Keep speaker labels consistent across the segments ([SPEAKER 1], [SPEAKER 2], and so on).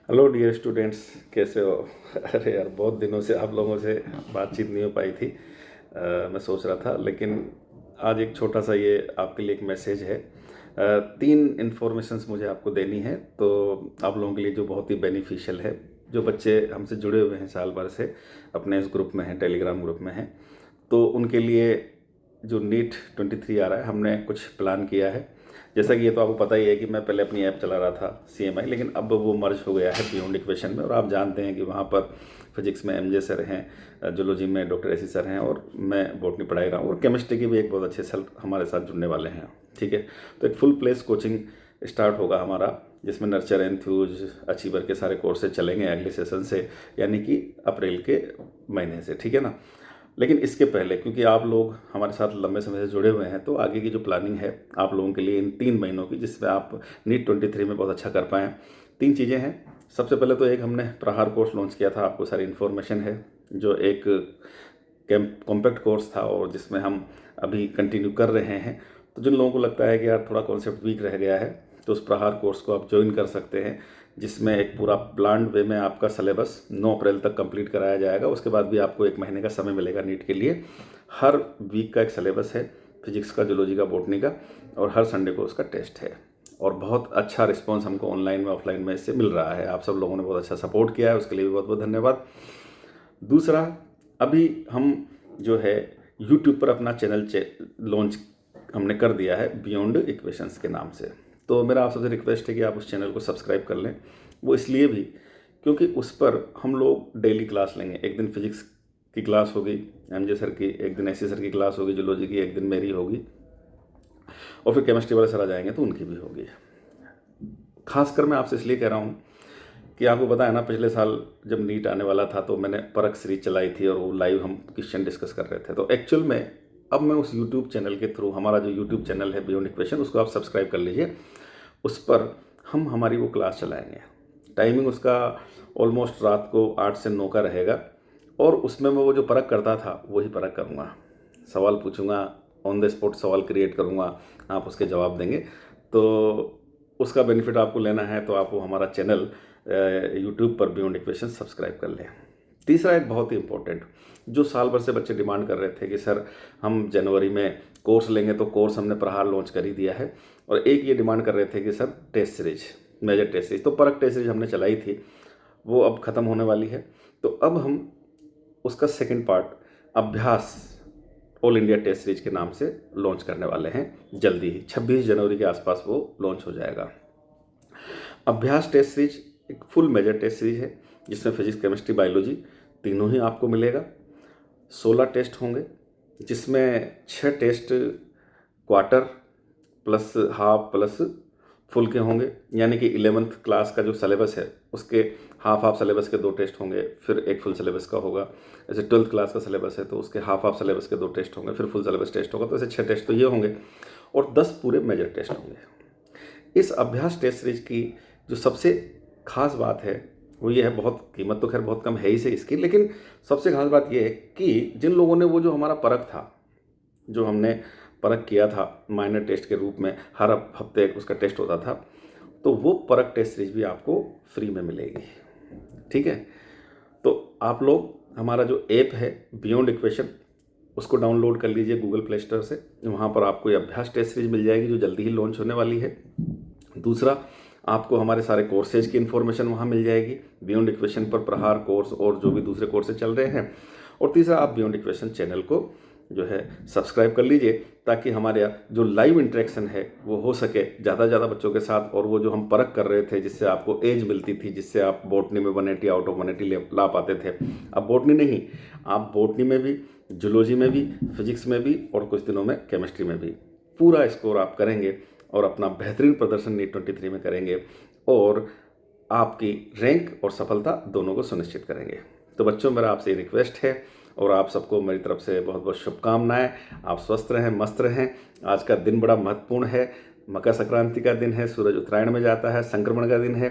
[SPEAKER 1] Hello dear students, कैसे हो? अरे यार, बहुत दिनों से आप लोगों से बातचीत नहीं हो पाई थी। मैं सोच रहा था, लेकिन आज एक छोटा सा ये आपके लिए एक मैसेज है। 3 इन्फॉर्मेशंस मुझे आपको देनी है, तो आप लोगों के लिए जो बहुत ही बेनिफिशियल है। जो बच्चे हमसे जुड़े हुए हैं साल भर से, अपने इस ग्रुप में हैं, टेलीग्राम ग्रुप में हैं, तो उनके लिए जो नीट 23 आ रहा है, हमने कुछ प्लान किया है। जैसा कि ये तो आपको पता ही है कि मैं पहले अपनी ऐप चला रहा था CMI, लेकिन अब वो मर्ज हो गया है बियॉन्ड इक्वेशन में। और आप जानते हैं कि वहाँ पर फिजिक्स में MJ सर हैं, जूलॉजी में डॉक्टर SC सर हैं, और मैं बॉटनी पढ़ाई रहा हूँ, और केमिस्ट्री के भी एक बहुत अच्छे सर हमारे साथ जुड़ने वाले हैं। ठीक है, तो एक फुल प्लेस कोचिंग स्टार्ट होगा हमारा, जिसमें नर्चर, एंथ्यूज, अचीवर के सारे कोर्सेज चलेंगे अगले सेशन से, यानी कि अप्रैल के महीने से। ठीक है ना? लेकिन इसके पहले, क्योंकि आप लोग हमारे साथ लंबे समय से जुड़े हुए हैं, तो आगे की जो प्लानिंग है आप लोगों के लिए इन 3 महीनों की, जिसमें आप नीट 23 में बहुत अच्छा कर पाएँ, 3 चीज़ें हैं। सबसे पहले तो एक हमने प्रहार कोर्स लॉन्च किया था, आपको सारी इन्फॉर्मेशन है, जो एक कॉम्पैक्ट कोर्स था और जिसमें हम अभी कंटिन्यू कर रहे हैं। तो जिन लोगों को लगता है कि यार थोड़ा कॉन्सेप्ट वीक रह गया है, तो उस प्रहार कोर्स को आप ज्वाइन कर सकते हैं, जिसमें एक पूरा प्लान्ड वे में आपका सिलेबस 9 अप्रैल तक कंप्लीट कराया जाएगा। उसके बाद भी आपको 1 महीने का समय मिलेगा नीट के लिए। हर वीक का एक सिलेबस है, फिजिक्स का, जूलॉजी का, बॉटनी का, और हर संडे को उसका टेस्ट है। और बहुत अच्छा रिस्पॉन्स हमको ऑनलाइन में, ऑफलाइन में इससे मिल रहा है। आप सब लोगों ने बहुत अच्छा सपोर्ट किया है, उसके लिए भी बहुत बहुत धन्यवाद। दूसरा, अभी हम जो है यूट्यूब पर अपना चैनल लॉन्च हमने कर दिया है, बियॉन्ड इक्वेशंस के नाम से। तो मेरा आप सबसे रिक्वेस्ट है कि आप उस चैनल को सब्सक्राइब कर लें। वो इसलिए भी क्योंकि उस पर हम लोग डेली क्लास लेंगे। एक दिन फिजिक्स की क्लास होगी MJ सर की, एक दिन SC सर की क्लास होगी जूलॉजी की, एक दिन मेरी होगी, और फिर केमिस्ट्री वाले सर आ जाएंगे तो उनकी भी होगी। खासकर मैं आपसे इसलिए कह रहा हूँ कि आपको पता है ना, पिछले साल जब नीट आने वाला था तो मैंने परख सीरीज चलाई थी, और वो लाइव हम क्वेश्चन डिस्कस कर रहे थे। तो एक्चुअल में अब मैं उस यूट्यूब चैनल के थ्रू, हमारा जो यूट्यूब चैनल है बियॉन्ड इक्वेशन, उसको आप सब्सक्राइब कर लीजिए। उस पर हम हमारी वो क्लास चलाएंगे। टाइमिंग उसका ऑलमोस्ट रात को 8 से 9 का रहेगा, और उसमें मैं वो जो परख करता था वही परख करूँगा। सवाल पूछूंगा, ऑन द स्पॉट सवाल क्रिएट करूँगा, आप उसके जवाब देंगे। तो उसका बेनिफिट आपको लेना है तो आप वो हमारा चैनल यूट्यूब पर बियॉन्ड इक्वेशन सब्सक्राइब कर लें। तीसरा, एक बहुत ही इंपॉर्टेंट, जो साल भर से बच्चे डिमांड कर रहे थे कि सर हम जनवरी में कोर्स लेंगे, तो कोर्स हमने प्रहार लॉन्च कर ही दिया है। और एक ये डिमांड कर रहे थे कि sir test series, major test series, तो परख टेस्ट सीरीज हमने चलाई थी, वो अब ख़त्म होने वाली है। तो अब हम उसका सेकंड पार्ट, अभ्यास ऑल इंडिया टेस्ट सीरीज के नाम से लॉन्च करने वाले हैं जल्दी ही। 26 जनवरी के आसपास वो लॉन्च हो जाएगा। अभ्यास टेस्ट सीरीज एक फुल मेजर टेस्ट सीरीज है, जिसमें फिजिक्स, केमिस्ट्री, बायोलॉजी तीनों ही आपको मिलेगा। 16 टेस्ट होंगे, जिसमें 6 test quarter plus half plus full के होंगे, यानी कि 11th क्लास का जो सिलेबस है उसके हाफ सिलेबस के 2 टेस्ट होंगे, फिर एक फुल सिलेबस का होगा। जैसे 12th क्लास का सिलेबस है तो उसके हाफ सिलेबस के 2 टेस्ट होंगे, फिर फुल सिलेबस टेस्ट होगा। तो ऐसे 6 टेस्ट तो ये होंगे, और 10 पूरे मेजर टेस्ट होंगे। इस अभ्यास टेस्ट सीरीज की जो सबसे खास बात है वो ये है, बहुत कीमत तो खैर बहुत कम है ही से इसकी, लेकिन सबसे खास बात ये है कि जिन लोगों ने वो जो हमारा परख था, जो हमने परख किया था माइनर टेस्ट के रूप में, हर हफ्ते उसका टेस्ट होता था, तो वो परख टेस्ट सीरीज भी आपको फ्री में मिलेगी। ठीक है, तो आप लोग हमारा जो ऐप है बियॉन्ड इक्वेशन, उसको डाउनलोड कर लीजिए गूगल प्ले स्टोर से। वहाँ पर आपको ये अभ्यास टेस्ट सीरीज मिल जाएगी, जो जल्दी ही लॉन्च होने वाली है। दूसरा, आपको हमारे सारे कोर्सेज की इन्फॉर्मेशन वहाँ मिल जाएगी, बियॉन्ड इक्वेशन पर प्रहार कोर्स और जो भी दूसरे कोर्सेज चल रहे हैं। और तीसरा, आप बियॉन्ड इक्वेशन चैनल को जो है सब्सक्राइब कर लीजिए, ताकि हमारे जो लाइव इंटरेक्शन है वो हो सके ज़्यादा से ज़्यादा बच्चों के साथ। और वो जो हम परख कर रहे थे, जिससे आपको एज मिलती थी, जिससे आप बॉटनी में 180 आउट ऑफ 180 ला पाते थे, अब बॉटनी नहीं, आप बॉटनी में भी, जूलॉजी में भी, फिजिक्स में भी, और कुछ दिनों में केमिस्ट्री में भी पूरा स्कोर आप करेंगे, और अपना बेहतरीन प्रदर्शन नीट 23 में करेंगे, और आपकी रैंक और सफलता दोनों को सुनिश्चित करेंगे। तो बच्चों, मेरा आपसे रिक्वेस्ट है, और आप सबको मेरी तरफ से बहुत बहुत शुभकामनाएं। आप स्वस्थ रहें, मस्त रहें। आज का दिन बड़ा महत्वपूर्ण है, मकर संक्रांति का दिन है, सूरज उत्तरायण में जाता है, संक्रमण का दिन है।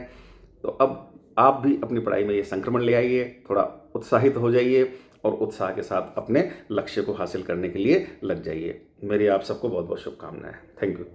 [SPEAKER 1] तो अब आप भी अपनी पढ़ाई में ये संक्रमण ले आइए, थोड़ा उत्साहित हो जाइए, और उत्साह के साथ अपने लक्ष्य को हासिल करने के लिए लग जाइए। मेरी आप सबको बहुत बहुत शुभकामनाएं। Thank you.